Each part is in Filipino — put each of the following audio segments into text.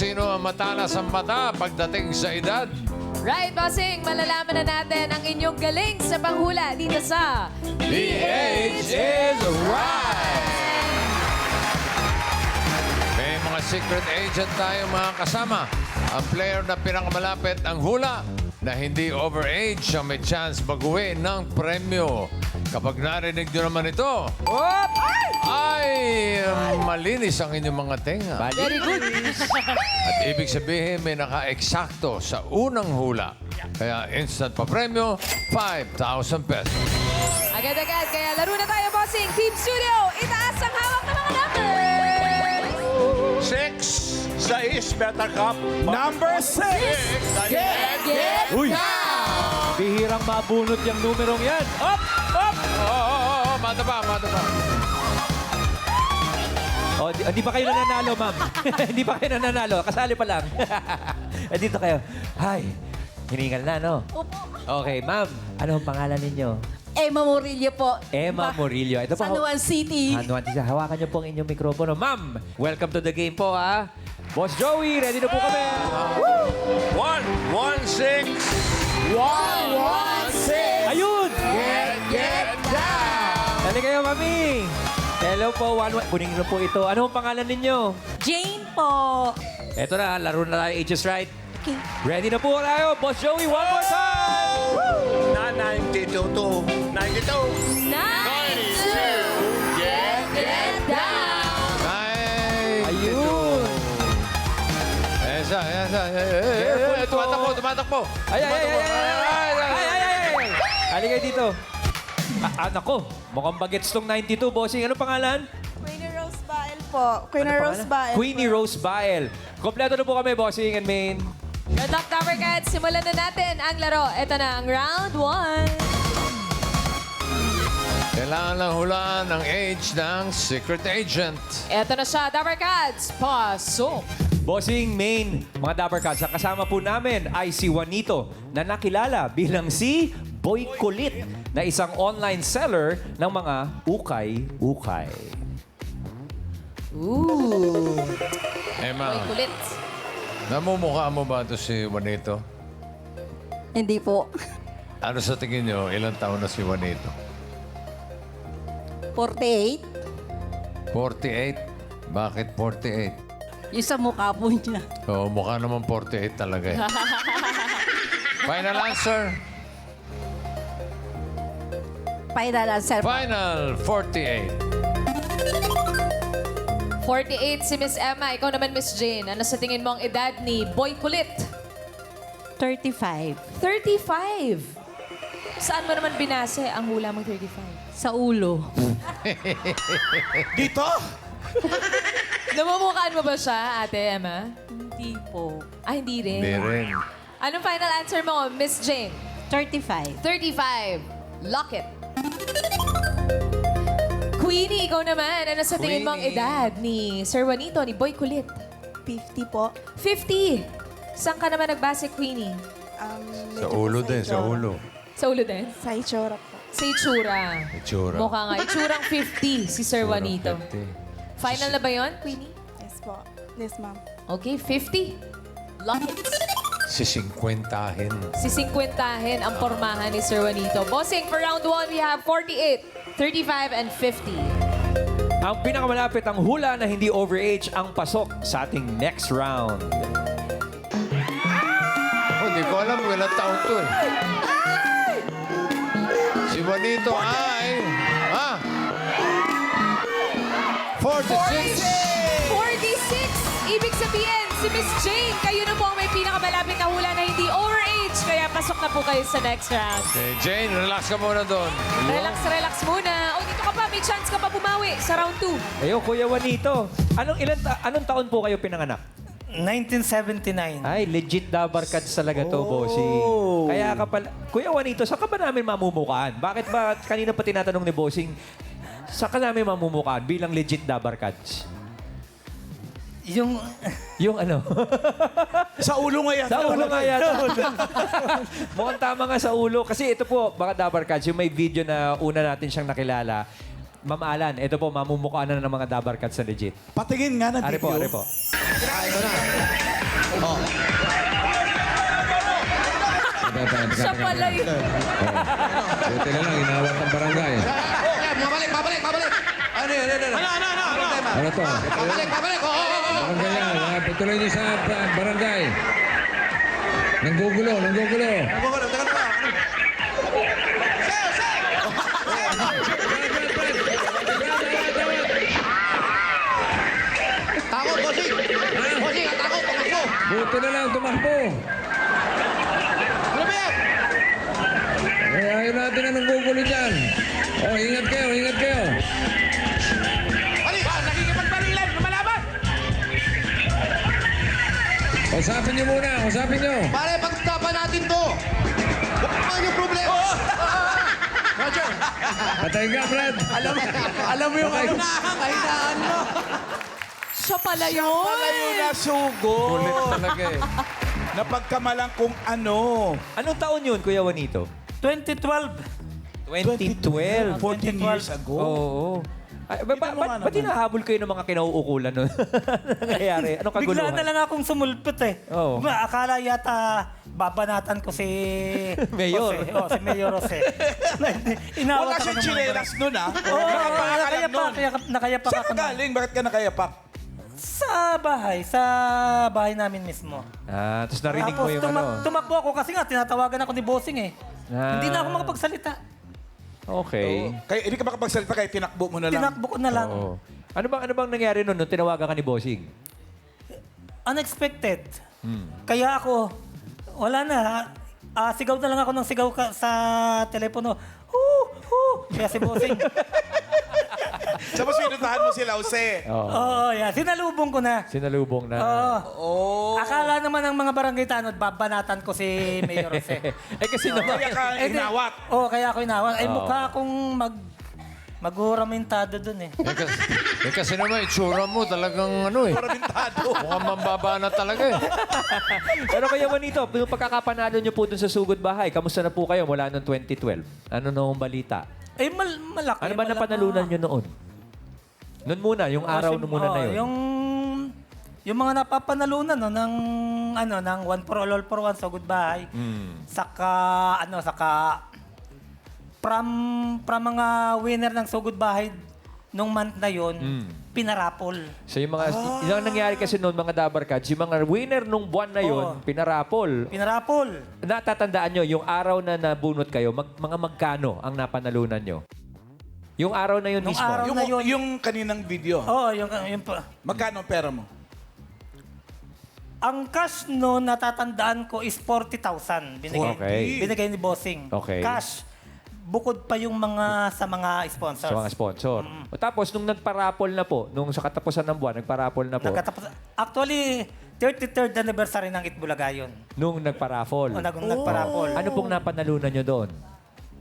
sino ang matalas ang mata pagdating sa edad. Right, bossing, malalaman na natin ang inyong galing sa panghula dito sa The age is right! May mga secret agent tayo mga kasama. Ang player na pinakamalapit ang hula na hindi overage ang may chance mag-uwi ng premyo. Kapag narinig nyo naman ito, ay malinis ang inyong mga tenga. Very good. At ibig sabihin may naka-eksakto sa unang hula. Kaya instant pa premyo, 5,000 pesos. Agad-agad, kaya laro na tayo, bossing. Team Studio, itaas ang hawak ng mga numbers. 6 Better Cup. Number 6! Get Uy! down! Bihirang mabunot yung numerong yan. Up! Up! Oo, madaba. Oh, di ba kayo nananalo, ma'am? Hindi pa kayo nananalo. Kasali pa lang. Dito kayo. Hi. Hiningal na, no? Okay, ma'am. Ano ang pangalan ninyo? Emma Murillo po. Emma Murillo. Ito po. San Juan City. San Juan City. Hawakan niyo po ang inyong mikropono. Ma'am, welcome to the game po, ha? Boss Joey, ready na po kami. 1-1-6. 116. Ayun! Get down! Dali kayo, mami. Hello po, kunin niyo po ito. Ano ang pangalan ninyo? Jane po. Eto na, laro na tayo, Ages Right. Okay. Ready na po tayo. Boss Joey, one more time! Na 92 to 92. 92. Get down! Nice! Ayun! Yes. Tumatakbo! Ay! Halika dito. Anak ko, mukhang bagets tong 92, bossing. Ano pangalan? Queenie Rose Bael po. Queenie Rose Bael. Queenie Rose Bael. Kompleto na po kami, bossing and main. Good luck, Tower Cats. Simulan na natin ang laro. Ito na ang round 1. Kailangan lang hulaan ang age ng secret agent. Ito na siya, Tower Cats. Pasok! Bossing, main, mga Dapper Cats, ang kasama po namin ay si Juanito na nakilala bilang si Boy Kulit na isang online seller ng mga ukay-ukay. Ooh. Emma, Boy kulit. namumukha mo ba ito si Juanito? Hindi po. Ano sa tingin nyo, ilang taon na si Juanito? 48. 48? Bakit 48? Yung sa mukha po niya. Oo, mukha naman 48 talaga eh. Final answer? Final answer po. Final 48. 48 si Miss Emma. Ikaw naman, Miss Jane. Ano sa tingin mo ang edad ni Boy Kulit? 35. 35. Saan mo naman binase ang hula mong 35? Sa ulo. Dito? Namumukhaan mo ba siya, Ate Emma? Hindi po. Ah, hindi rin. Hindi rin. Anong final answer mo, Miss Jane? 35. 35. Lock it. Queenie, ikaw naman. Ano sa tingin mo ang Queenie. edad ni Sir Juanito, ni Boy Kulit? 50 po. 50. Saan ka naman nagbase, Queenie? Sa ulo din, sa ulo. Sa ulo din? Sa itsura po. Sa itsura. Itsura. Mukha nga. Itsurang 50 si Sir Juanito. 50. Final na ba yon, Queenie? Yes po. Yes, ma'am. Okay, 50. Lock it. Si 50-hin. Si 50 ang pormahan ni Sir Juanito. Bossing, for round 1, we have 48, 35, and 50. Ang pinakamalapit ang hula na hindi overage ang pasok sa ating next round. Hindi ko alam kung ilang taon to eh. Si Juanito ay... 46! 46! Ibig sabihin, si Miss Jane, kayo na po ang may pinakamalapit na hula na hindi overage. Kaya pasok na po kayo sa next round. Okay, Jane, relax ka muna doon. Relax muna. O, dito ka pa. May chance ka pa bumawi sa round 2. Ayo, Kuya Juanito. Anong taon po kayo pinanganak? 1979. Ay, legit Dabar Cats talaga to, bossing. Kaya ka pala... Kuya Juanito, saan ka ba namin mamumukaan? Bakit ba kanina pa tinatanong ni bossing, saan ka namin mamumukaan bilang legit Dabar Cats? Yung Yung ano? Sa ulo nga yan. Sa ulo nga yata. Mukhang tama nga sa ulo. Kasi ito po, mga Dabar Cats, yung may video na una natin siyang nakilala, Ma'am Alan, ito po, mamumukhaan na ng mga Dabar Cats na legit. Patingin nga ng Ari po, video. ari po. Ito na. pala yun. Buti na lang, inawat ang barangay. Mabalik! Ano yun? Ano to? Pabalik! Oo! Barangay yan. Patuloy niyo sa barangay. Nanggugulo. Takot, bossing! Bossing, ang takot! Tumakbo! Buti na lang, tumakbo. Ano ba yan? Ayaw natin na nanggugulo dyan. Ingat kayo. Nakikipagparilan! Lumalaban! Usapin niyo muna. Pare, pag-usapan natin to! Huwag naman yung problema! Roger! Patay ka, Brad. Alam mo yung ano? Kahinaan mo! Siya pala yun. Wala yung nasugod. Kulit talaga eh. Napagkamalang kung ano. Anong taon yun, Kuya Juanito? 2012. 2012. 14 years ago. Oo. Ay, ba't hinahabol kayo ng mga kinauukulan nun? Ano nangyayari? Anong kaguluhan? Bigla na lang akong sumulpot eh. Oo. Akala yata babanatan ko si... Mayor. Jose. Si Mayor Jose. Inawat Wala ako siyang ng mga chinelas nun, ha? Oo, Nakapakalam nakayapak Saan ako. ka galing? Bakit ka nakayapak? Sa bahay namin mismo. Tapos narinig mo Tapos yung ano. tumakbo ako kasi nga tinatawagan ako ni Bossing eh. Hindi na ako makapagsalita. Okay. Kaya hindi ka makapagsalita kaya tinakbo mo na lang. Tinakbo ko na lang. Oo. Ano bang nangyari nun nung tinawagan ka ni Bossing? Unexpected. Kaya ako, wala na. Sigaw na lang ako ng sigaw sa telepono. Kaya si Bossing. Tapos pinuntahan mo sila, Jose. Oo, yeah. Sinalubong ko na. Sinalubong na. Oh. Akala naman ng mga barangay tanod, babanatan ko si Mayor Jose. Kasi naman. Kaya ka inawat. Kaya ako inawat. Ay, mukha akong maghuramentado dun eh. Kasi naman, itsura mo talagang ano eh. Parabintado. Mukhang mambaba na talaga eh. Pero Kuya Juanito, yung pagkakapanalo niyo po dun sa Sugod Bahay, kamusta na po kayo mula noong 2012? Ano noong balita? Malaki. Ano ba napanalunan niyo noon? Noon muna, yung araw no muna na yun. Yung mga napapanalunan ng one for all for one, Sugod Bahay. Saka from mga winner ng Sugod Bahay nung month na yon, pinarapol. So yung yung nangyari kasi noon mga Dabarkads, yung mga winner nung buwan na yun, pinarapol. Natatandaan nyo, yung araw na nabunot kayo, mga magkano ang napanalunan nyo? Yung araw na yun Nung mismo. araw- na yun. Yung kaninang video. Oo, yung Magkano ang pera mo? ang cash no natatandaan ko is 40,000 binigay. Okay. Binigay ni Bossing. Okay. Cash. Bukod pa yung mga sponsors. Sa mga sponsor. O tapos, nung nagparapol na po, nung sa katapusan ng buwan, nagparapol na po, Actually, 33rd anniversary ng Itbulaga yun. nung nagparapol. Nagparapol. Ano pong napanalunan nyo doon?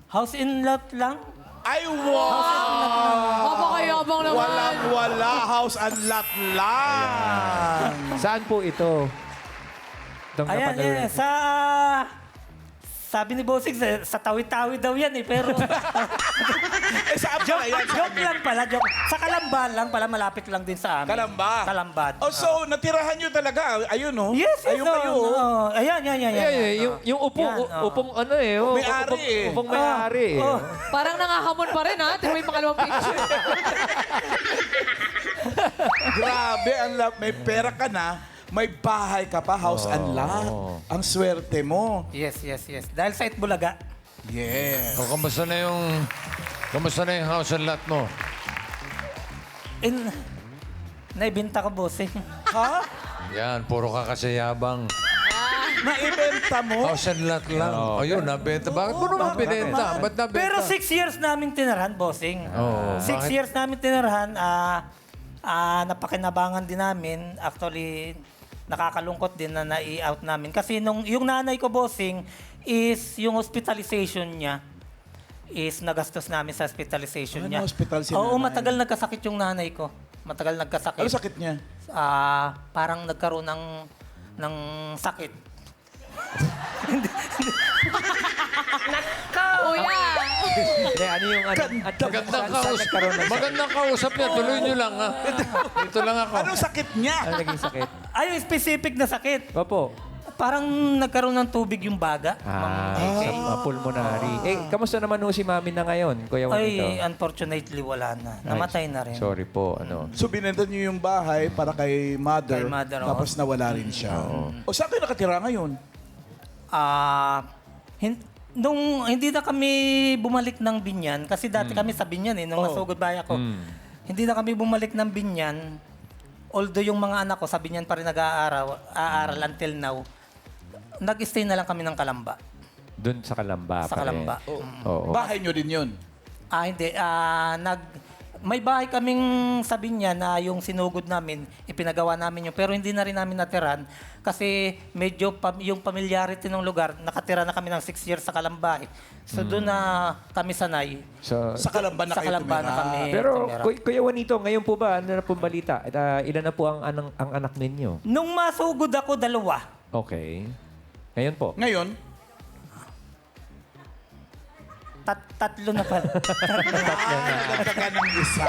House in lot lang. Ay, wow! Napakayabang naman. Walang-wala. House and lot lang. Saan po ito? Itong Ayan, napanalunan. sabi ni Bossing, sa Tawi-Tawi daw yan eh, pero... Saan pala yan? joke lang pala, joke. Sa Kalamba lang pala, malapit lang din sa amin. Kalamba? Kalambad. Oh, so, natirahan nyo talaga. Ayun, oh. Yes, Ayun no, kayo. no. Ayan. Yung upong, Yan, oh. upong ano eh. oh, May-ari eh. Upong may-ari eh. Oh. Parang nangahamon pa rin ha. Tingnan mo yung pangalawang picture. Grabe, may pera ka na. May bahay ka pa, house and lot. Ang swerte mo. Yes. Dahil sa Itbulaga. Yes. O, kamusta na yung house and lot mo? Naibinta ko, Bossing. Ha? Yan, puro ka kasi yabang. Naibenta mo? House and lot lang. O yun, nabenta. Bakit mo naman binenta? Ba't nabenta? Pero 6 years namin tinirahan, Bossing. Oo, 6 bakit? years namin tinirahan. Napakinabangan din namin. Actually, nakakalungkot din na nai-out namin. Kasi yung nanay ko, Bossing, is yung hospitalization niya is nagastos namin sa hospitalization niya. hospital si Oo, nanay? matagal nagkasakit yung nanay ko. Matagal nagkasakit. Ano sakit niya? Parang nagkaroon ng sakit. Kuya. Hindi, ano yung ano? Magandang saan nagkaroon ng sakit? Magandang kausap niya. Tuloy niyo lang, ha? Dito lang ako. Anong sakit niya? Ano naging sakit? Ay, yung specific na sakit. Opo. Parang nagkaroon ng tubig yung baga. Pulmonary. Kamusta naman ho si Mami na ngayon, Kuya Juanito? Ay, unfortunately, wala na. Namatay na rin. Sorry po, So binenta niyo yung bahay para kay mother, Kay mother, tapos nawala rin siya. O saan kayo nakatira ngayon? Nung hindi na kami bumalik ng Binyan, kasi dati kami sa Binyan nung nasugod bahay ako. Hindi na kami bumalik ng Binyan, although yung mga anak ko sa Binyan pa rin aaral until now, nag-stay na lang kami ng Kalamba. Doon sa Kalamba Sa pa rin. Kalamba. Oo. Bahay niyo din yun. Hindi. May bahay kaming sa Binyan na yung sinugod namin, ipinagawa namin yun. Pero hindi na rin namin natiran kasi medyo yung familiarity ng lugar, nakatira na kami ng 6 years sa Kalamba. So doon na kami sanay. Sa Kalamba na Sa kayo Kalamba na tumira. kami Pero, tumira. Kuya Juanito, ngayon po ba, ano na pong balita? Ilan na po ang anak ninyo? Nung masugod ako, 2. Okay. Ngayon po? Ngayon, Tatlo na pala. nagdaga ng isa.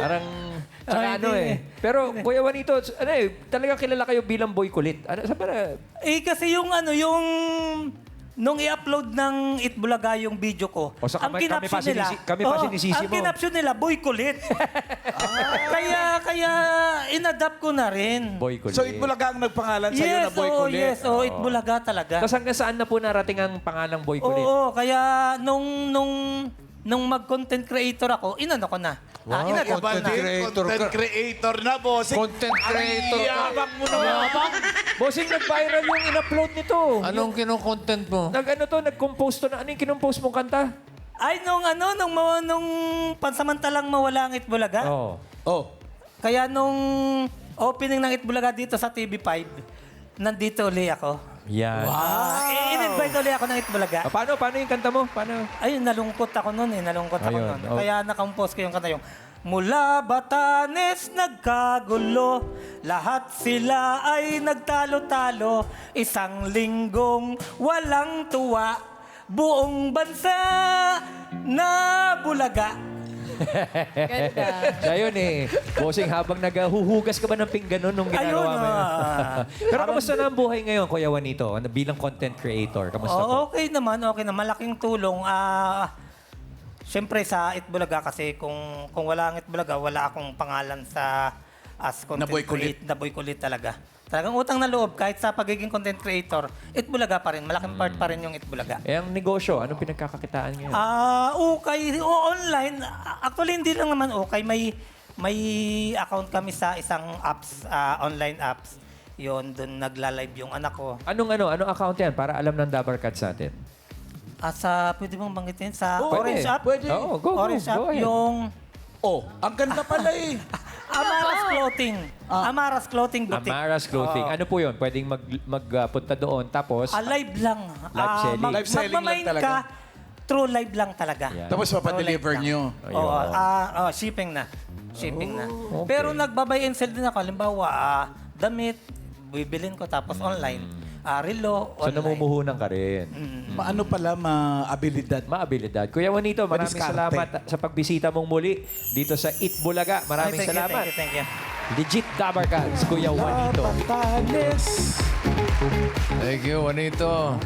Parang, tsaka Ay, ano hindi. Pero, Kuya Juanito, talagang kilala kayo bilang boy kulit. Saan ba Kasi yung nung i-upload ng Itbulaga yung video ko, O, sa kami pa sinisisi ang mo. kinapsyon nila, boy kulit. Kaya inadapt ko na rin. boy kulit? So Itbulaga ang nagpangalan sa'yo na boy kulit. Yes, Itbulaga talaga. Tapos hanggang saan na po narating ang pangalang boy kulit? Oo, kaya nung mag-content creator ako, inano ko na. Inadapt ko na. Content creator na, boss. Content creator ka. Yabang mo naman. Bossing, nag-viral yung in-upload nito. Anong kino-content mo? Nag-compose to na. Ano yung kinompose mong kanta? Ay, nung pansamantalang mawala ang Itbulaga. Oo. Oh. Kaya nung opening ng Itbulaga dito sa TV5, nandito uli ako. Yan. In-invite uli ako ng Itbulaga. Paano yung kanta mo? Paano? Ayun, nalungkot ako noon Nalungkot ako Ayun, noon. oh. Kaya nakampose ko yung kanta yung Mula Batanes nagkagulo, lahat sila ay nagtalo-talo, isang linggong walang tuwa, buong bansa na bulaga. Ganda. Siya yun Bossing, habang naghuhugas ka ba ng pinggan nun nung ginagawa mo yun? Pero kamusta na ang buhay ngayon, Kuya Juanito? Bilang content creator, kamusta po? Okay naman. Malaking tulong. Siyempre sa Itbulaga kasi kung wala ang Itbulaga, wala akong pangalan as content Na boy kulit. Na boy kulit talaga. Talagang utang na loob kahit sa pagiging content creator, Itbulaga pa rin. Malaking part pa rin yung Itbulaga. Ang negosyo, anong pinagkakakitaan ngayon? Okay. Online. Actually, hindi lang naman okay. May account kami sa isang apps, online apps. Yun, doon nagla-live yung anak ko. Anong account yan? Para alam ng Dabar Cats natin. Pwede mong banggitin sa Pwede. Orange app? Pwede. Oo, go Orange app, ahead. yung Ang ganda pala eh. Amaras Clothing. Amaras Clothing Boutique. Amaras Clothing. Ano po yun? Pwedeng magpunta doon. Tapos, Live lang. Live selling. Live selling lang magmamain talaga. ka, true live lang talaga. Yeah. Tapos papadeliver nyo. Oo, shipping na. Shipping na. okay. Pero nagbabay and sell din ako. Halimbawa, damit, bibilin ko tapos online. Relo, so online. namumuhunan ka rin. Maano pala, maabilidad. Maabilidad. Kuya Juanito, maraming Madiskarte. salamat sa pagbisita mong muli dito sa Itbulaga. Maraming Thank you, salamat. Thank you. Legit Dabar Cats, Kuya Juanito. Batanes. Thank you, Juanito.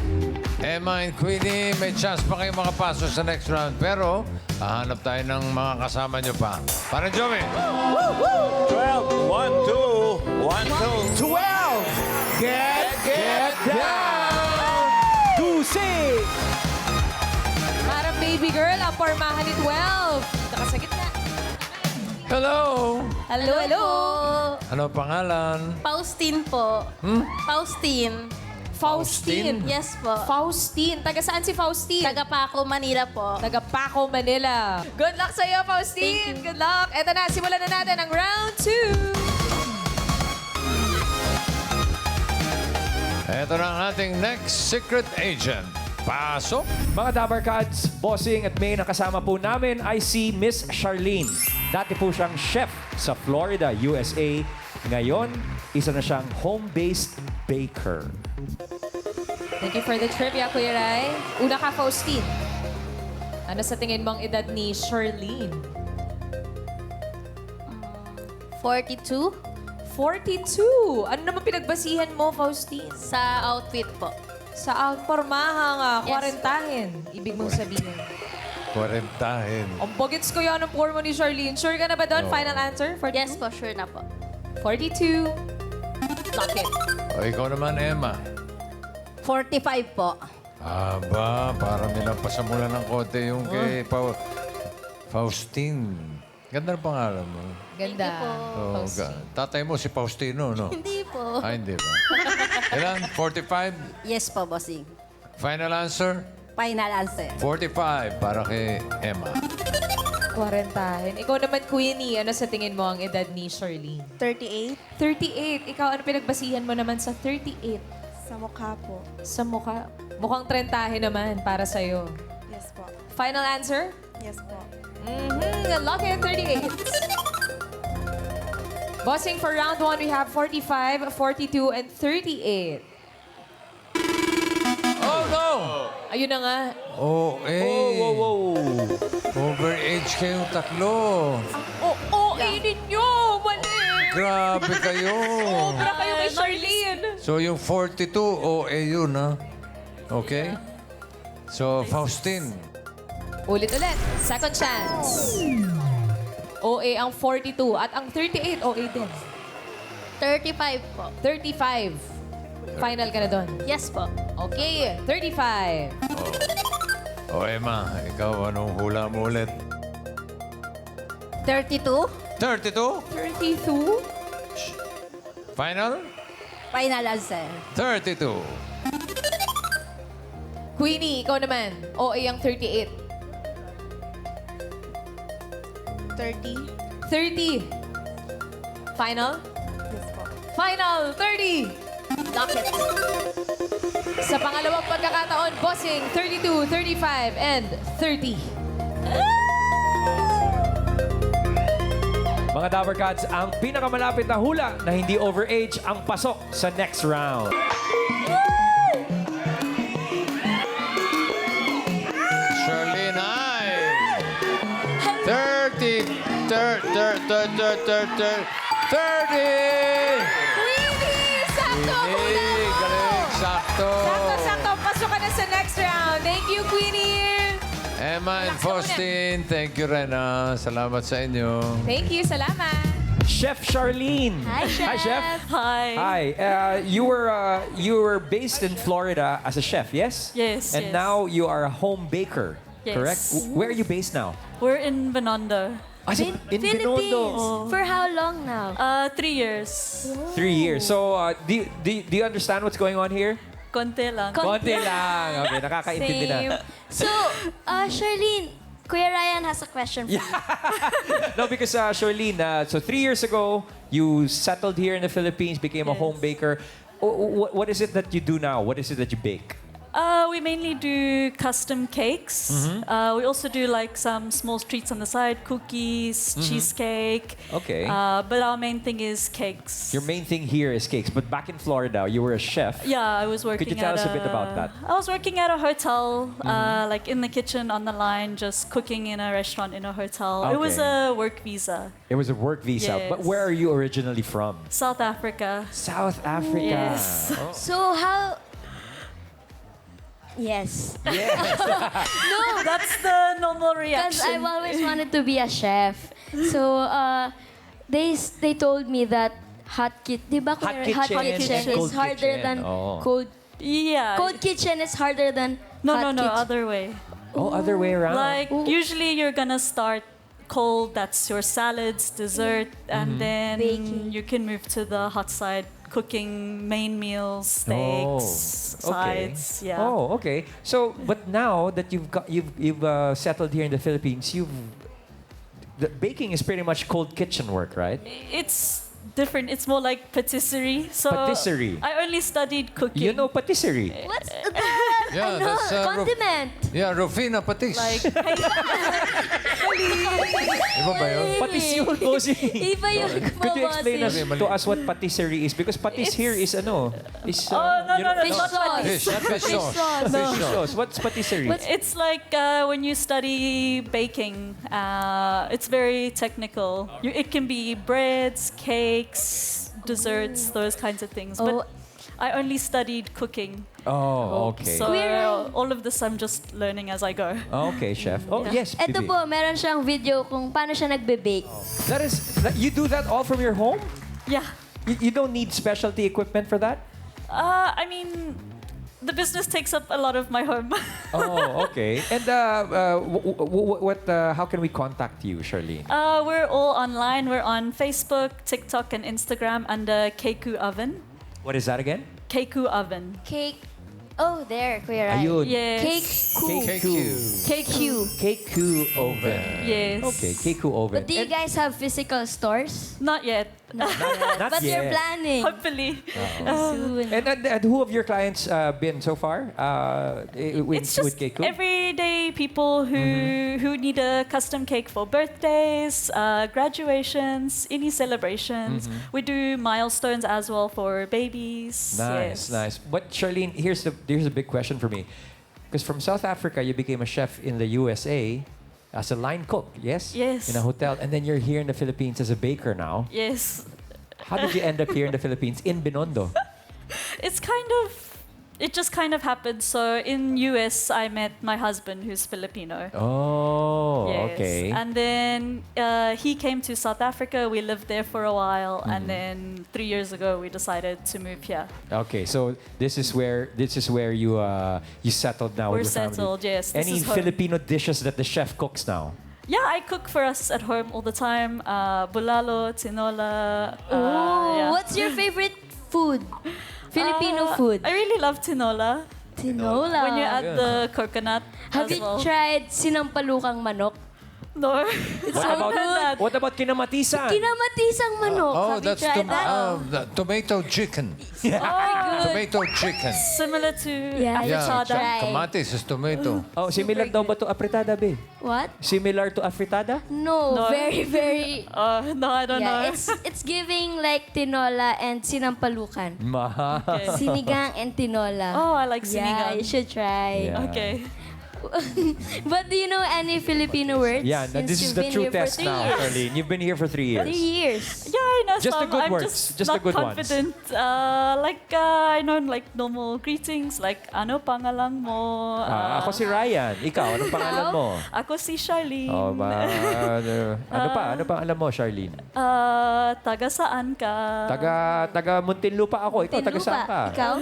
Emma and Queenie, may chance pa kayo makapasok sa next round. Pero, hahanap tayo ng mga kasama nyo pa. Para Joey! 12. 1, 2. 1, 2. 12. Get down! Tusi! Parang baby girl, ang pormahan ni 12. Taka sa gitna. Hello! Hello, hello. Ano pangalan? Faustine po. Faustine. Faustine. Yes po. Faustine. Taga saan si Faustine? Taga Paco, Manila po. Taga Paco, Manila. Good luck sa'yo, Faustine. Thank you. Good luck. Eto na, simulan na natin ang round 2. Ito na ang ating next secret agent. Pasok! Mga Dabar Cats, Bossing at May, nakasama po namin ay si Miss Charlene. Dati po siyang chef sa Florida, USA. Ngayon, isa na siyang home-based baker. Thank you for the trivia, Kuya Rai. Una ka, Faustine. Ano sa tingin mong edad ni Charlene? 42. 42. Ano naman pinagbasihan mo, Faustine? Sa outfit po. Sa pormaha nga, Yes. 40. Ibig mong sabihin. 40. Ang bagets ko yan ang forma ni Charlene. Sure ka na ba doon? Final answer? 42? Yes po, sure na po. 42. Lock it. O, ikaw naman, Emma. 45 po. Aba, parang nilampasan mo lang ng konti yung kay Faustine. Ganda ng pangalan mo. Ganda. Oh, tatay mo si Faustino, no? Hindi po. Ah, hindi ba? Ilan? 45? Yes po, bossing. Final answer? Final answer. 45 para kay Emma. 40. Ikaw naman, Queenie, ano sa tingin mo ang edad ni Charlene? 38. 38. Ikaw, ano pinagbasihan mo naman sa 38? Sa mukha po. Sa mukha. Mukhang 30 naman para sa'yo. Yes po. Final answer? Yes po. Lock it, 38. Bossing, for round 1, we have 45, 42, and 38. Oh, no! Ayun na nga. Oh, eh. Whoa. Overage kayong tatlo. Oo, ninyo! Mali! Grabe kayo. Sobra kayo kay Charlene. So, yung 42, OA yun, ha? Okay? So, Faustine. Ulit-ulit. Second chance. OA ang 42 at ang 38 OA din. 35 po. 35. Final ka na doon. Yes po. Okay, 35. O, Emma, ikaw, anong hula mo ulit? 32. 32? 32? Final? Final answer. 32. Queenie, ikaw naman. OA ang 38. 30. 30. Final? Yes po. Final, 30. Lock it. Sa pangalawang pagkakataon, bossing, 32, 35, and 30. Mga Dabber Cats, ang pinakamalapit na hula na hindi overage ang pasok sa next round. Charlene, hi! 30! 30! Queenie! Sakto! Hey, galing! Sakto! Sakto! Pasok ka na sa next round. Thank you, Queenie! Emma and Faustine, thank you rin, Salamat sa inyo. Thank you. Salamat. Chef Charlene. Hi, Chef. Hi, Chef. Hi. You were based in Florida as a chef, yes? Yes, And yes. now you are a home baker, Yes. correct? Where are you based now? We're in Binondo. In Binondo. For how long now? 3 years. 3 years. So, do you understand what's going on here? Konti lang. Konti lang. Okay, nakakaintindi na. So, Charlene, Kuya Ryan has a question for you. No, because Charlene, so 3 years ago, you settled here in the Philippines, became a Yes. home baker. What is it that you do now? What is it that you bake? We mainly do custom cakes. We also do like some small treats on the side, cookies, cheesecake. Okay. But our main thing is cakes. Your main thing here is cakes, but back in Florida, you were a chef. Yeah, I was working Could you tell at us a bit about that? I was working at a hotel, like in the kitchen on the line, just cooking in a restaurant in a hotel. It was Okay. a work visa. It was a work visa. Yes. But where are you originally from? South Africa. South Africa. Yes. So, how... Yes. No, that's the normal Because reaction. I've always wanted to be a chef. So, they told me that di ba Hot kuya, kitchen and kitchen cold is harder kitchen. than Oh. cold. Yeah. Cold kitchen is harder than No, hot no, kitchen. other way. Oh, other way around. Like, usually you're gonna start cold, that's your salads, dessert, and then Baking. you can move to the hot side, cooking main meals, steaks, sides. Yeah. Oh, okay. So, but now that you've settled here in the Philippines, the baking is pretty much cold kitchen work, right? It's different. It's more like patisserie. So Patisserie. I only studied cooking. You know patisserie. What's that? Yeah, Ano? that's Condiment. Yeah, Rufina Patis. like, Iba ba yun? Patis yun, bossing. Iba yung Could you explain us Mali. to us what patisserie is? Because patis here is Oh, no, you no, no, know- Fish not sauce. Fish, fish sauce. sauce. Fish sauce. What's patisserie? It's like when you study baking, it's very technical. It can be breads, cakes, desserts, those kinds of things. Oh. But I only studied cooking. Oh, okay. So Queer. all of this I'm just learning as I go. Okay, chef. Oh, yes, Ito Bibi. po, meron siyang video kung paano siya nagbe-bake. You do that all from your home? Yeah. You don't need specialty equipment for that? I mean, the business takes up a lot of my home. Oh, okay. And how can we contact you, Charlene? We're all online. We're on Facebook, TikTok, and Instagram under Keiku Oven. What is that again? Keiku Oven. Cake. Oh, there, Kuya Ryan. Ayun. Yes. KQ. Keku Oven. Yes. Okay, Keku Oven. But do you guys have physical stores? Not yet. Not But you're yet. planning. Hopefully. Soon. And who of your clients been so far It's just with Keku? everyday people who need a custom cake for birthdays, graduations, any celebrations. We do milestones as well for babies. Nice, Yes. nice. But Charlene, here's a big question for me. Because from South Africa, you became a chef in the USA as a line cook, yes? Yes. In a hotel. And then you're here in the Philippines as a baker now. Yes. How did you end up here in the Philippines, in Binondo? It just kind of happened. So in US, I met my husband who's Filipino. Oh, Yes. okay. And then he came to South Africa. We lived there for a while, and then 3 years ago we decided to move here. Okay, so this is where you settled now. We're with your family. settled. Yes. This Any is home. Filipino dishes that the chef cooks now? Yeah, I cook for us at home all the time. Bulalo, tinola. Ooh, yeah. what's your favorite food? Filipino food. I really love tinola. Tinola. When you add the coconut Have as you well. tried sinampalukang manok? No. What about kinamatisan? Kinamatisang manok. Oh, Have that's you tried that? the tomato chicken. Oh, Tomato chicken. similar to Yeah, you should afritada. try. Kamatis is tomato. Oh, similar daw ba to afritada, be? What? Similar to afritada? No, No. very, very... No, I don't know. It's giving like tinola and sinampalukan. Okay. Sinigang and tinola. Oh, I like Yeah, sinigang. you should try. Yeah. Okay. But do you know any Filipino words? Yeah, Since this is you've the been true here for test 3 now, years. Charlene. You've been here for 3 years. 3 years. Yeah, I know Just the some. good I'm words. just Just the not good ones. confident. I know like normal greetings like ano pangalan mo? Ako si Ryan. Ikaw, anong pangalan mo? Ako si Charlene. Oh, ano pa alam mo, Charlene? Taga saan ka? Taga Muntinlupa ako. Ikaw, taga saan ka? Ikaw?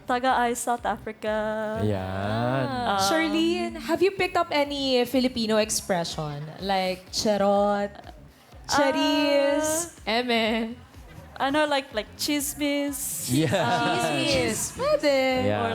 Taga ay South Africa. Yan. Charlene, have you picked up any Filipino expression? Like charot, charis, eme, Ano like chismis? Yeah. chismis. Pwede. Yeah. Or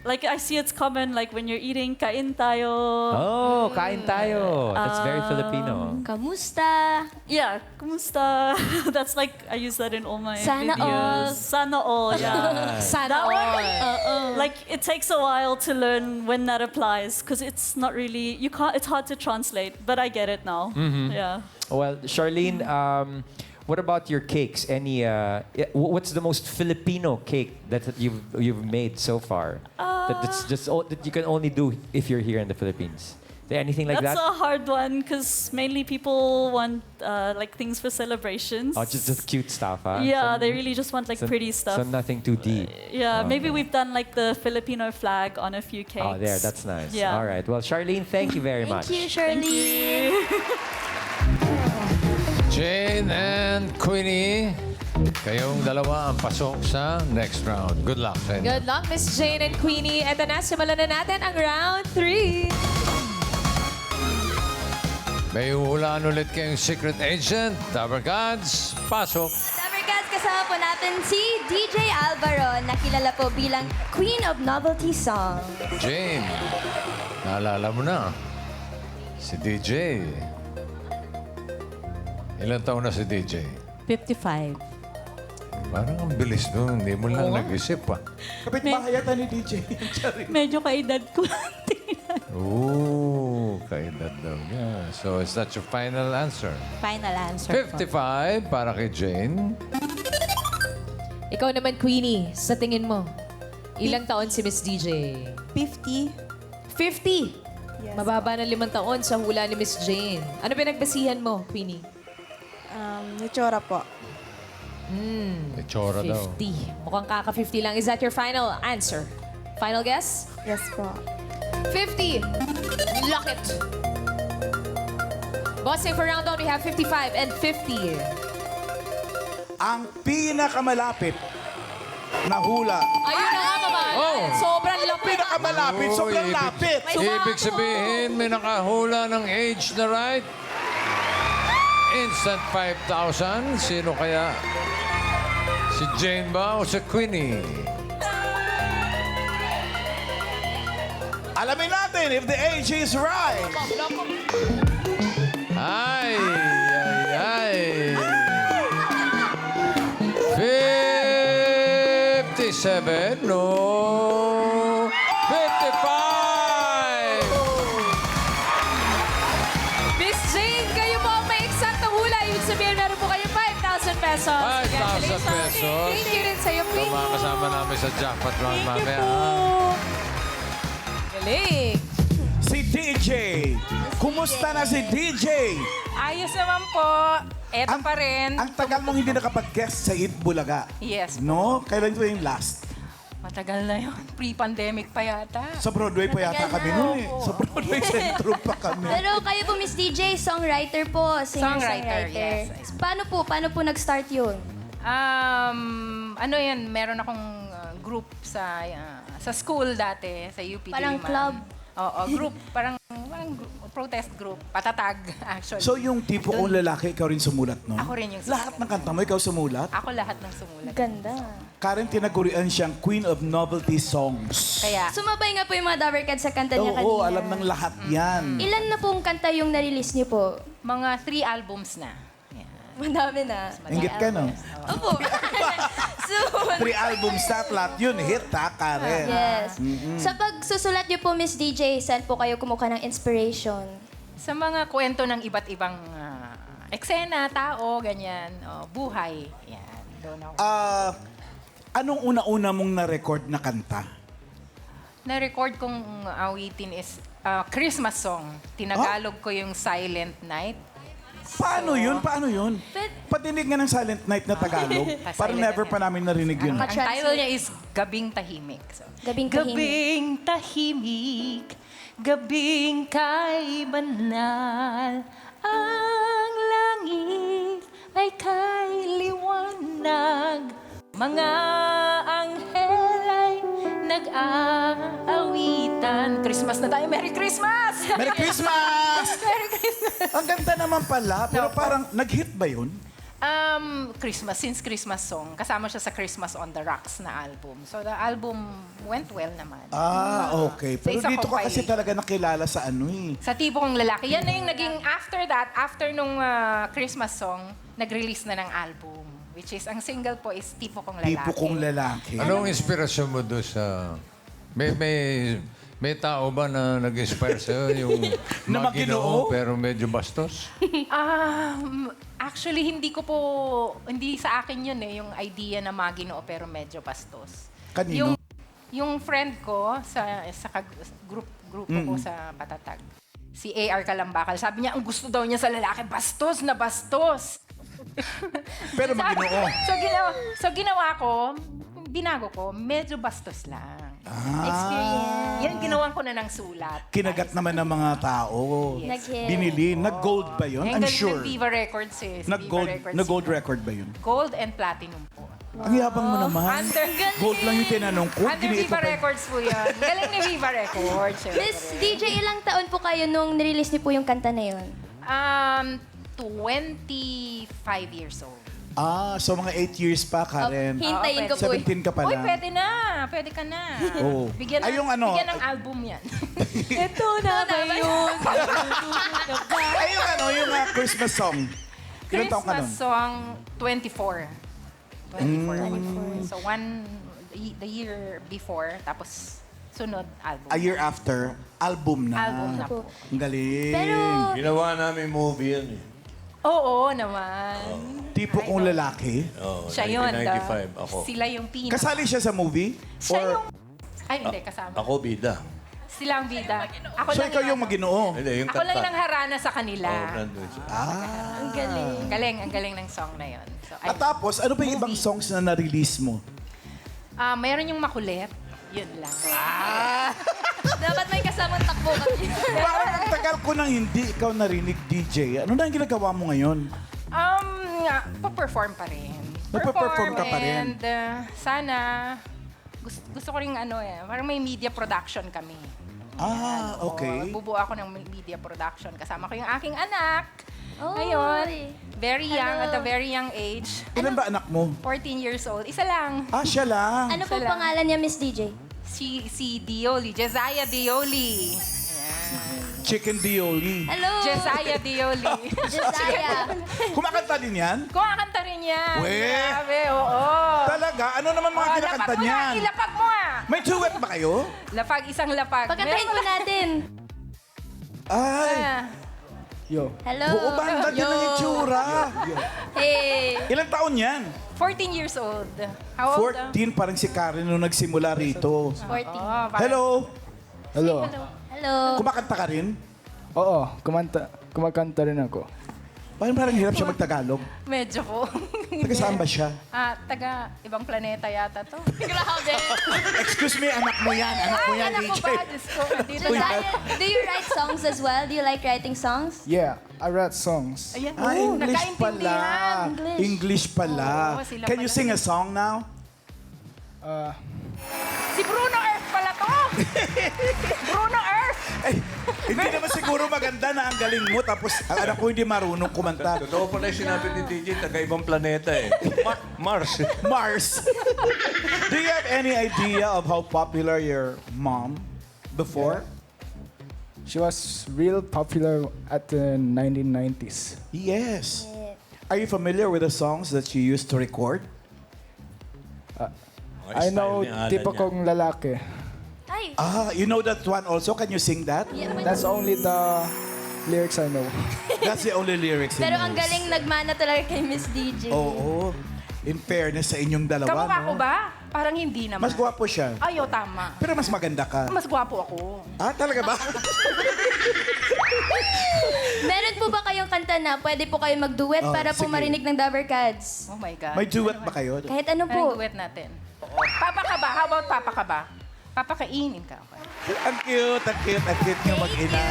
like I see it's common like when you're eating kain tayo. Oh, kain tayo. That's very Filipino. Kamusta? Yeah, kumusta? That's like I use that in all my Sana videos. all. Sana all, yeah. Sana That one, all. like it takes a while to learn when that applies because it's not really it's hard to translate, but I get it now. Yeah. Well, Charlene, what about your cakes? What's the most Filipino cake that you've made so far? That you can only do if you're here in the Philippines. Is there anything like That's that? a hard one because mainly people want like things for celebrations. Oh, just the cute stuff, huh? Yeah, they really just want like pretty stuff. So nothing too deep. Yeah, maybe Okay. we've done like the Filipino flag on a few cakes. Oh, there. That's nice. Yeah. All right. Well, Charlene, thank you very much. Thank you, Shirley. Jane and Queenie, kayong dalawa ang pasok sa next round. Good luck sa inyo. Good luck, Miss Jane and Queenie. Ito na, simulan na natin ang round 3. May uhulaan ulit kayong secret agent. Dabber Gods, pasok. Dabarkas, kasama po natin si DJ Alvaro, na kilala po bilang Queen of Novelty Song. Jane, naalala mo na. Si DJ. Ilan taon na si DJ? 55. Parang ang bilis nun. Hindi mo lang nag-isip pa. Kapit-bahay yata ni DJ. Medyo kaedad ko. Oo, kaedad daw niya. So, is that your final answer? Final answer 55 para kay Jane. Ikaw naman, Queenie, sa tingin mo, ilang taon si Miss DJ? 50. 50! Yes. Mababa na 5 taon sa hula ni Miss Jane. Ano pinagbasihan mo, Queenie? Itsura po. Itsura daw. 50. Mukhang kaka-50 lang. Is that your final answer? Final guess? Yes po. 50. Lock it. Bossing, for round one, we have 55 and 50. Ang pinakamalapit na hula. Ayun na nga, babae. Sobrang lapit. Pinakamalapit, sobrang ibig- lapit. Ibig sabihin, may nakahula ng age na right. Instant 5,000. Sino kaya? Si Jane ba o si Queenie? Alamin natin if the age is right. Ay, ay, ay. 57, no. 55! Miss Jane, kayo po ang may eksaktong hula. Ibig sabihin, meron po kayo 5,000 pesos. 5,000 pesos. Thank you rin sa'yo, So, Queenie. makakasama namin sa jackpot round mamaya. Galing. Si DJ. Kumusta na si DJ? Ayos naman po. Eto pa rin. Ang tagal mong hindi nakapag-guest sa Eat Bulaga. Yes. No? Kailan ito yung last? Matagal na yun. Pre-pandemic pa yata. Sa Broadway pa yata Matagal kami na, noon eh. Sa Broadway Centrum pa kami. Pero kayo po, Miss DJ, songwriter po. Songwriter, Singer-songwriter. yes. Paano po nag-start yun? Ano yan, meron akong group sa school dati, sa UP Parang Diliman. club? Oo, group. Parang group, protest group. Patatag, actually. So yung tipo kong lalaki, ikaw rin sumulat, no? Ako rin yung Lahat ng kanta mo, ikaw sumulat? Ako lahat ng sumulat. Ganda. Karen, tinagurian siyang Queen of Novelty Songs. Kaya, Sumabay nga po yung mga Dabarkads sa kanta niya Oo, kanina. alam ng lahat yan. Ilan na pong kanta yung na-release niyo po? mga 3 albums na. Yan. Madami na. Ingit ka, no? Opo. So, 3 albums na, lahat yun, hit ha, Karen. yes. Sa pagsusulat niyo po, Miss DJ, saan po kayo kumuha ng inspiration? Sa mga kwento ng iba't ibang eksena, tao, ganyan, buhay. Yan, doon ako. Anong una-una mong na-record na kanta? Na-record kong awitin is Christmas song. Tinagalog ko yung Silent Night. Paano yun? Paano yun? Patinig nga ng Silent Night na Tagalog. Parang Silent never Night. pa namin narinig yun. Ang title niya is Gabing Tahimik. So, Gabing Tahimik. Gabing tahimik, gabing kay banal, ang langit ay kay liwanag, mga anghel ay nag-aawitan. Christmas na tayo, Merry Christmas! Merry Christmas! Merry Christmas! Ang ganda naman pala, pero parang nag-hit ba yun? Christmas, since Christmas song, kasama siya sa Christmas on the Rocks na album. So the album went well naman. Okay. Pero Sa isang dito ka kasi compilation. talaga nakilala sa ano eh. Sa tipo kong lalaki. Yan na yung naging after that, after nung Christmas song, nag-release na ng album. Which is, ang single po is Tipo Kong Lalaki. Tipo kong lalaki. Anong inspirasyon mo doon sa... May tao ba na nag-inspire sa'yo yung Na Maginoo Maginoo? pero medyo bastos? Actually, hindi sa akin yun yung idea na Maginoo pero medyo bastos. Kanino? Yung friend ko sa grupo ko sa Patatag, si A.R. Kalambakal, sabi niya, ang gusto daw niya sa lalaki, bastos na bastos. Pero Sabi Maginoo. ko, so ginawa ko, binago ko, medyo bastos lang. Experience. Yan, ginawan ko na ng sulat. Kinagat naman ng mga tao. Nag-hit. Binili. Nag-gold ba yun? I'm sure. Nag-Viva Records eh. Nag-gold record ba yun? Gold and platinum po. Ang yabang mo naman. Under, Gold lang yung tinanong ko. under Giniit Viva mo pa- Records po yan. Galing ni Viva Records. syempre. Miss DJ, ilang taon po kayo nung nirelease niyo po yung kanta na yun? 25 years old. So mga 8 years pa, Karen. Hintayin ko po. 17 ka pa Uy, lang. pwede na. Pwede ka na. Oo. Bigyan, Ay, yung ano- bigyan ng album yan. Ito na ba yun? Ay, yung Christmas song. Ilan taong ka nun? Christmas song, 24. 24. So the year before, tapos sunod album. A year after, album na. Album na po. Ang galing. Pero, Ginawa namin movie yan eh. Oo naman. Tipo kong lalaki. Siya yun. 1995 ako. Sila yung pinaka. Kasali siya sa movie? Siya yung... Ay, hindi, kasama. Ako bida. Sila ang bida. Ako So lang ikaw yung maginoo. Hindi, yung Ako lang kanta. nang harana sa kanila. Nandun siya. Ang galing. Ang galing ng song na yon. So, At tapos, ano pa yung ibang songs na na-release mo? mayroon yung makulit. Yun lang. Dapat may kasamang takbo kami. Parang ang tagal ko nang hindi ikaw narinig, DJ. Ano na ang ginagawa mo ngayon? Pa-perform pa rin. Nagpa-perform ka pa rin? And sana, gusto ko rin parang may media production kami. Ah, okay. Bubuo ako ng media production. Kasama ko yung aking anak. Oh, Ngayon, very young, Hello. at a very young age. Ilan ba anak mo? 14 years old. Isa lang. Ah, siya lang. Ano po Isa lang. pangalan niya, Miss DJ? Si Dioli. Jesiah Dioli. Chicken Dioli. Hello! Jesiah Dioli. Jesiah. Kumakanta din yan? Kumakanta rin yan. We! Grabe, oo. Talaga? Ano naman mga kinakanta lapag mo niyan? nga, ilapag mo nga. May duet ba kayo? Lapag, isang lapag. Pagkantahin po natin. Ay, Hello. buo banda din ang itsura. Hey. Ilang taon yan? 14 years old. How old? 14, parang si Karen nung nagsimula rito. 14. Hello? Hello. Hello. Kumakanta ka rin? Oo, kumakanta rin ako. Parang hirap siya magtagalog. Medyo po. Taga saan ba siya? Taga ibang planeta yata to. Grabe. Excuse me, anak mo yan. Anak mo yan, anak ko DJ. ba? Diyos ko, nandito na. Josiah, do you write songs as well? Do you like writing songs? Yeah, I write songs. Ayan. Ah, English pala. nagkaintindihan. English pala. Oo, sila Can you pala. sing a song now? Si Bruno Earth pala to. Bruno Earth. Eh, hindi naman siguro maganda na ang galing mo tapos ang anak ko hindi marunong kumanta. Totoo pala yung sinabi ni DJ, taga-ibang planeta eh. Mars. Mars. Do you have any idea of how popular your mom before? She was real popular at the 1990s. Yes. Are you familiar with the songs that she used to record? I know tipo kong lalaki. Ay. Ah, you know that one also? Can you sing that? That's only the lyrics I know. That's the only lyrics in Pero ang those. galing nagmana talaga kay Miss DJ. Oo. In fairness sa inyong dalawa, Kamukha ko no? ba? Parang hindi naman. Mas gwapo siya. Ayaw, tama. Pero mas maganda ka. Mas gwapo ako. Ah, talaga ba? Meron po ba kayong kanta na pwede po kayo mag-duet Oh, para po sige. marinig ng Dabber Cats? Oh my God. May duet ba kayo? Kahit ano Anong po. duet natin? Papa ka ba? How about Papa ka ba? Papakainin ka. Okay. Ang cute, ang cute, ang cute niyo mag-ina.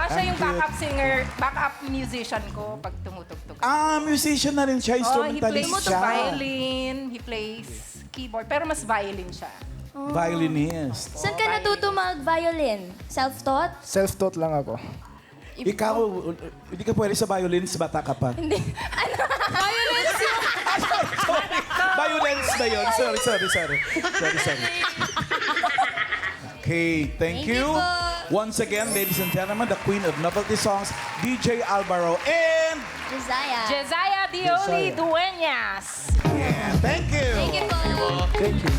Siya yung Ang cute. backup singer, backup musician ko pag tumutugtog. Ah, musician na rin siya, he plays instrumentalist siya. violin, he plays keyboard, pero mas violin siya. Violinist. Saan ka natuto mag-violin? Self-taught? Self-taught lang ako. Ikaw, hindi ka pwede sa violin sa bata ka pa. Hindi. Ano? Violence yung... Violence ba yun? Sorry. Okay, thank you. you po. Once again, ladies and gentlemen, the queen of novelty songs, DJ Alvaro and... Josiah. Jesiah Dioli Dueñas. Yeah, thank you. Thank you po. Thank you.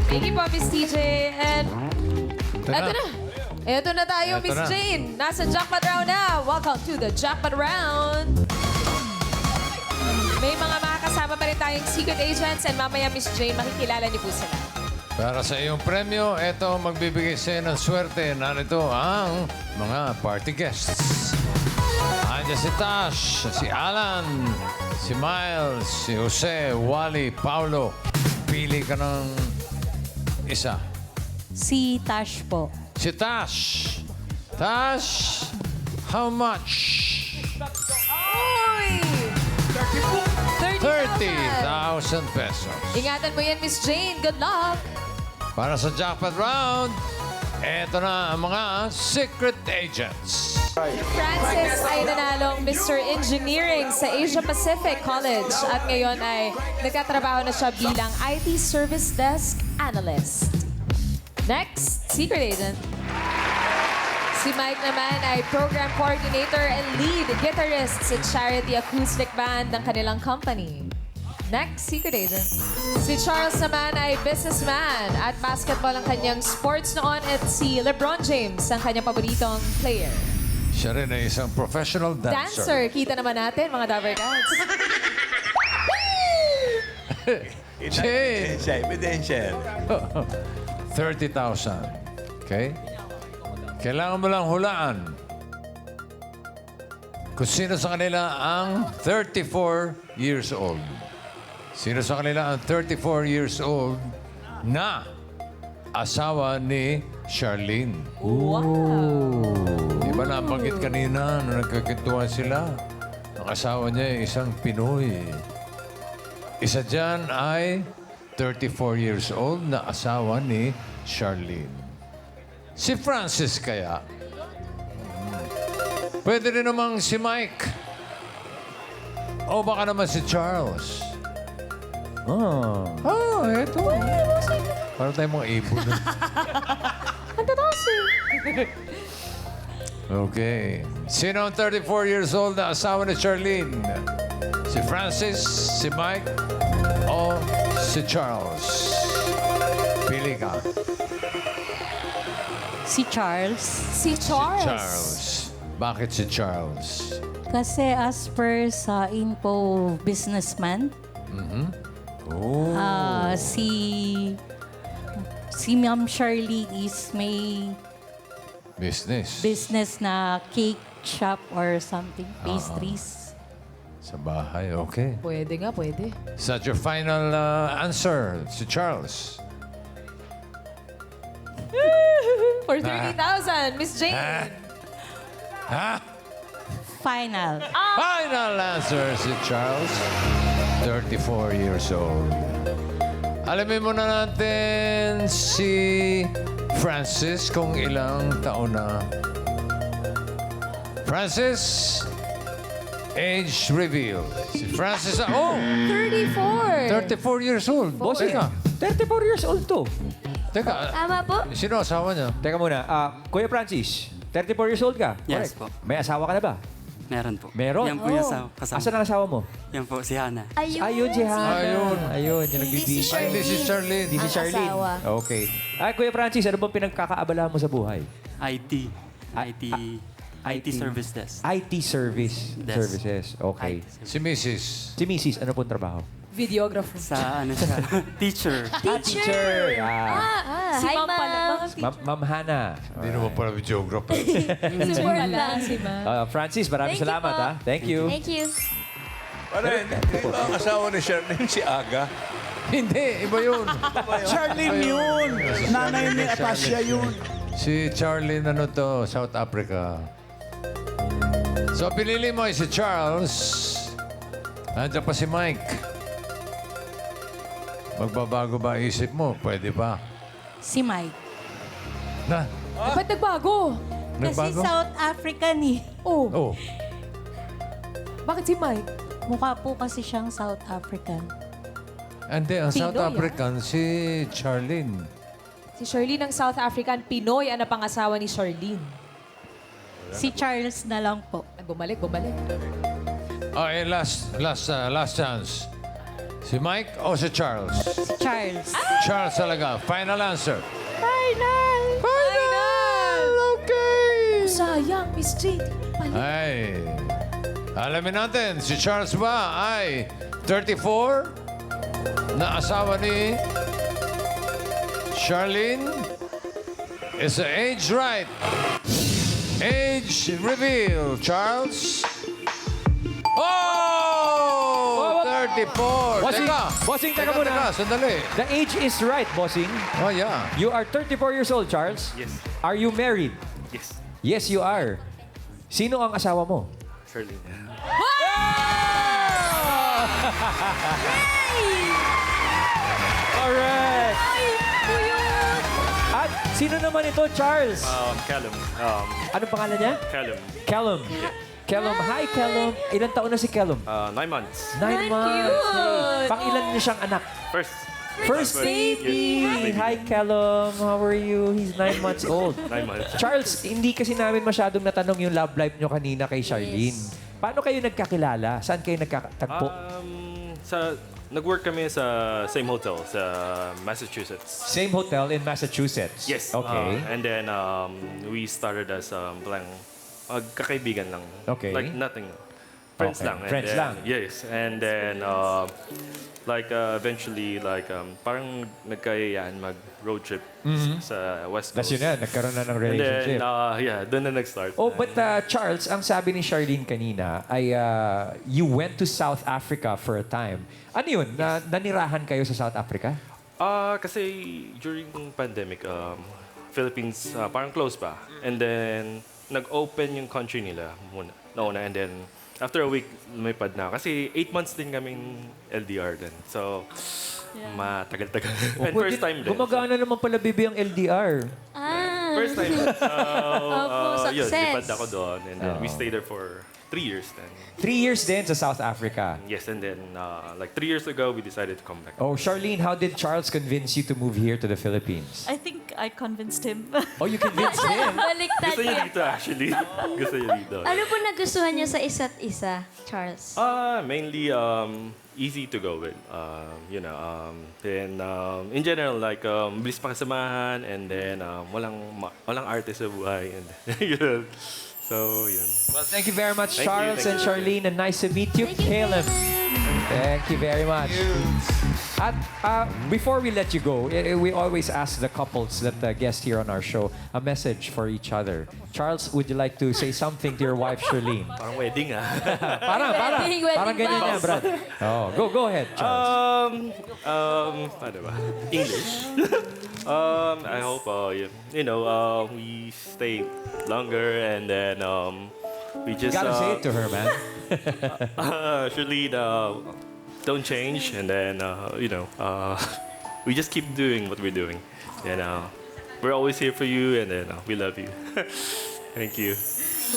Thank you po, Miss TJ. And eto na. Eto na tayo, Eto Miss na. Jane. Nasa jackpot round na. Welcome to the jackpot round. May mga makakasama pa rin tayong secret agents and mamaya, Miss Jane, makikilala niyo po sila. Para sa iyong premyo, eto magbibigay sa'yo ng swerte. Narito ang mga party guests. Andiyan si Tash, si Alan, si Miles, si Jose, Wally, Paulo. Pili ka ng isa. Si Tash po. Si Tash. Tash, how much? Uy! 30,000 pesos. Ingatan mo yan, Miss Jane. Good luck. Para sa jackpot round, eto na ang mga secret agents. Francis ay nanalong Mr. Engineering sa Asia Pacific College at ngayon ay nagtatrabaho na siya bilang IT Service Desk Analyst. Next, secret agent. Si Mike naman ay Program Coordinator and Lead Guitarist sa Charity Acoustic Band ng kanilang company. Next, secret agent. Si Charles naman ay businessman at basketball ang kanyang sports noon at si LeBron James ang kanyang paboritong player. Siya rin ay isang professional dancer. Dancer, kita naman natin mga Dabber Cats. Jane, Ebidensya. 30,000. Okay? Kailangan mo lang hulaan kung sino sa kanila ang 34 years old. Sino sa kanila ang 34 years old na asawa ni Charlene? Di ba nabanggit kanina nung nagkakintuan sila? Ang asawa niya ay isang Pinoy. Isa dyan ay 34 years old na asawa ni Charlene. Si Francis kaya? Pwede rin namang si Mike. O baka naman si Charles. Eto. Parang tayong mga ibon. Okay. Sino ang 34 years old na asawa ni Charlene? Si Francis, si Mike, o si Charles? Pili ka. Si Charles. Si Charles. Charles. Bakit si Charles? Kasi as per sa info businessman, Oh. si Ma'am Charlene is may Business. business na cake shop or something, pastries. Sa bahay, okay. Pwede nga, pwede. Is that your final answer, si Charles? For 30,000, Miss Jane. Ha? Final. Final answer, si Charles. 34 years old. Alamin muna natin si Francis kung ilang taon na. Francis, age reveal. Si Francis, 34. 34 years old. Bossing, Teka, 34 years old to. teka. Tama po? Sino asawa niya? Teka muna, Kuya Francis, 34 years old ka? Yes Correct. po. May asawa ka na ba? Meron po. Meron? Yan po yung kasama. Asan ang asawa mo? Yan po, si Hana. Ayun si Hana. Ayun, yung nagbibigay. Ay, hindi si Charlene. Hindi si Charlene. asawa. Okay. Ay, Kuya Francis, ano bang pinagkakaabala mo sa buhay? IT service desk. IT service Desk. services. Okay. Si Mrs. Si Mrs., ano pong trabaho? Videographer. Sa ano siya? Teacher. Teacher. Ah, Si hi, Ma'am pala. ma'am. Ma'am Hana. Hindi naman pala videographer. Support lang si Ma. Francis, maraming Thank you salamat po. ha. Thank you. Thank you. Hindi ba ang asawa ni Charlene si Aga? Hindi, iba yun. Charlene yun. Nanay ni Atasha yun. Si Charlene, ano to, South Africa. So, pinili mo ay si Charles. Nandiyan pa si Mike. Magbabago ba isip mo? Pwede ba? Si Mike. Na? Ba't nagbago? Kasi Nagbago? South African eh. Oh, Oh. bakit si Mike? Mukha po kasi siyang South African. Hindi, ang South Pinoy, African, si Charlene. Si Charlene ang South African, Pinoy ang napangasawa ni Charlene. Si Charles na lang po. Ay, bumalik. Okay, last chance. Si Mike o si Charles? Si Charles. Charles talaga. Final answer. Final! Okay! Sayang, Miss Jade. Ay. Alamin natin, si Charles ba ay 34 na asawa ni Charlene? Is the age right? Age reveal, Charles. Oh! 34. Bossing, teka muna. Sandali. The age is right, Bossing. Oh, yeah. You are 34 years old, Charles. Yes. Are you married? Yes. Yes, you are. Sino ang asawa mo? Charlene. Correct! At sino naman ito, Charles? Callum. Anong pangalan niya? Callum. Callum. Callum. Hi, Callum. Ilan taon na si Callum? 9 months. 9 months. Pang ilan niya siyang anak? First baby! Hi, Callum. How are you? He's 9 months old. 9 months. Charles, hindi kasi namin masyadong natanong yung love life nyo kanina kay Charlene. Paano kayo nagkakilala? Saan kayo nagkatagpo? Nag-work kami sa same hotel sa Massachusetts. Same hotel in Massachusetts? Yes. Okay. And then we started as parang magkakaibigan lang. Okay. Like nothing. Friends Okay. lang. And Friends then, lang. Yes. And then, eventually, parang nagkayayaan mag-road trip sa West Tapos Coast. yun na, nagkaroon na ng And relationship. then, doon na nag-start. Oh, but Charles, ang sabi ni Charlene kanina ay you went to South Africa for a time. Ano yun? Nanirahan kayo sa South Africa? Kasi during pandemic, Philippines parang close pa. And then, nag-open yung country nila nauna. And then, after a week, lumipad na. Kasi 8 months din kaming LDR din. So, matagal-tagal. And first time din. Gumagana naman pala, Bibi, ang LDR. First time. So, yun, success. lipad ako doon. And then, we stayed there for 3 years then. 3 years din sa South Africa. Yes, and then, 3 years ago, we decided to come back. Oh, Charlene, how did Charles convince you to move here to the Philippines? I think I convinced him. Oh, you convinced him? Baliktad Gusto niya niya. dito, actually. Gusto niya dito. Ano po nagustuhan niyo sa isa't isa, Charles? Mainly easy to go with. Then in general, bilis pakasamahan, and then walang arte sa buhay. And yun. So, yun. Well, thank you very much, Thank you, Charles thank and you. Charlene, and nice to meet you, Caleb. Thank you very much. At before we let you go, we always ask the couples that guest here on our show a message for each other. Charles, would you like to say something to your wife, Charlene? Parang wedding, Wedding Parang ganyan vows. yan, Brad. Oh, go ahead, Charles. Paano ba? English. I hope, we stay longer, and then we just... Gotta say it to her, man. Actually, don't change, and then, we just keep doing what we're doing. And we're always here for you, and then we love you. Thank you.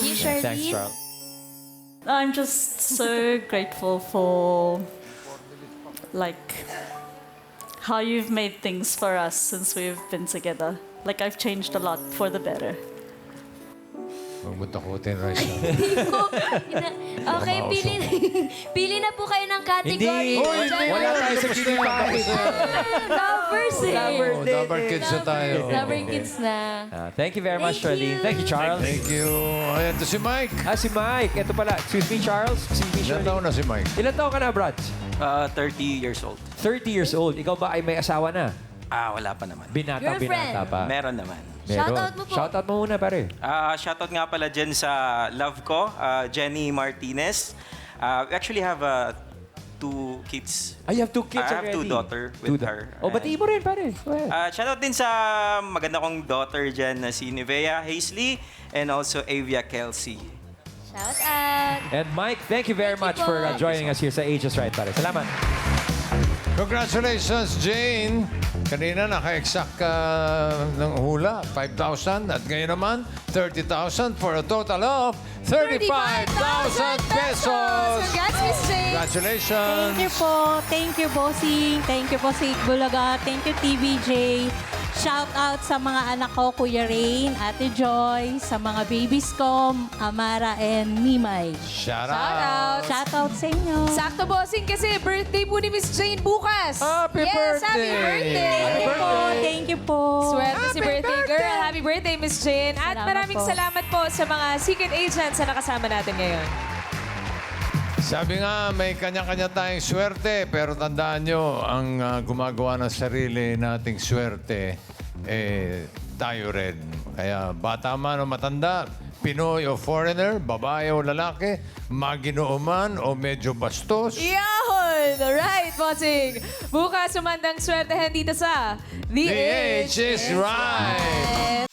You, Charlene? Thanks, Charles. I'm just so grateful for, how you've made things for us since we've been together. I've changed a lot for the better. Huwag mo takutin, Raisa. Okay, pili na po kayo ng category. Wala tayo sa kinipahit. Lovers eh. Oh, Dabar Kids na tayo. Lover kids na. Thank you very much, Thank Charlene. you. Thank you, Charles. Thank you. Ayan, ito si Mike. Si Mike. Ito pala. Excuse me, Charles. Excuse me, Ilan Charlene. taon na si Mike? Ilan taon ka na, Brad? 30 years old. 30 years old. Ikaw ba ay may asawa na? Wala pa naman. Binata pa. Meron naman. Shoutout mo po. Shoutout mo muna, pare. Shoutout nga pala dyan sa love ko, Jenny Martinez. We actually have 2 kids. I have 2 kids I have already. 2 daughters with her. Oh, batiin mo rin, pare. Go ahead. Shoutout din sa maganda kong daughter dyan na si Nevea Hazley and also Avia Kelsey. Shout out. And Mike, thank you very much for joining us here sa Ages Right, pare. Salamat. Congratulations, Jane. Kanina naka-exact ka ng hula, 5,000. At ngayon naman, 30,000 for a total of 35,000 pesos. Congrats, Miss Jane. Congratulations. Thank you po. Thank you, Bossing. Thank you po sa Bulaga. Thank you, TVJ. Shout out sa mga anak ko, Kuya Rain, Ate Joy, sa mga babies ko, Amara and Mimay. Shout out. Shout out sa inyo. Sakto, bossing, kasi birthday po ni Miss Jane bukas. Happy yes, happy birthday. Thank you po. Thank you po. Swerte si birthday girl. Happy birthday, Miss Jane. At Salamat maraming po. salamat po sa mga secret agents na nakasama natin ngayon. Sabi nga, may kanya-kanya tayong swerte, pero tandaan nyo, ang gumagawa ng sarili nating swerte, tayo rin. Kaya bata man o matanda, Pinoy o foreigner, babae o lalaki, maginoo man o medyo bastos. Yahoo! Alright, bossing. Bukas umandang swertehan dito sa The Age is Right.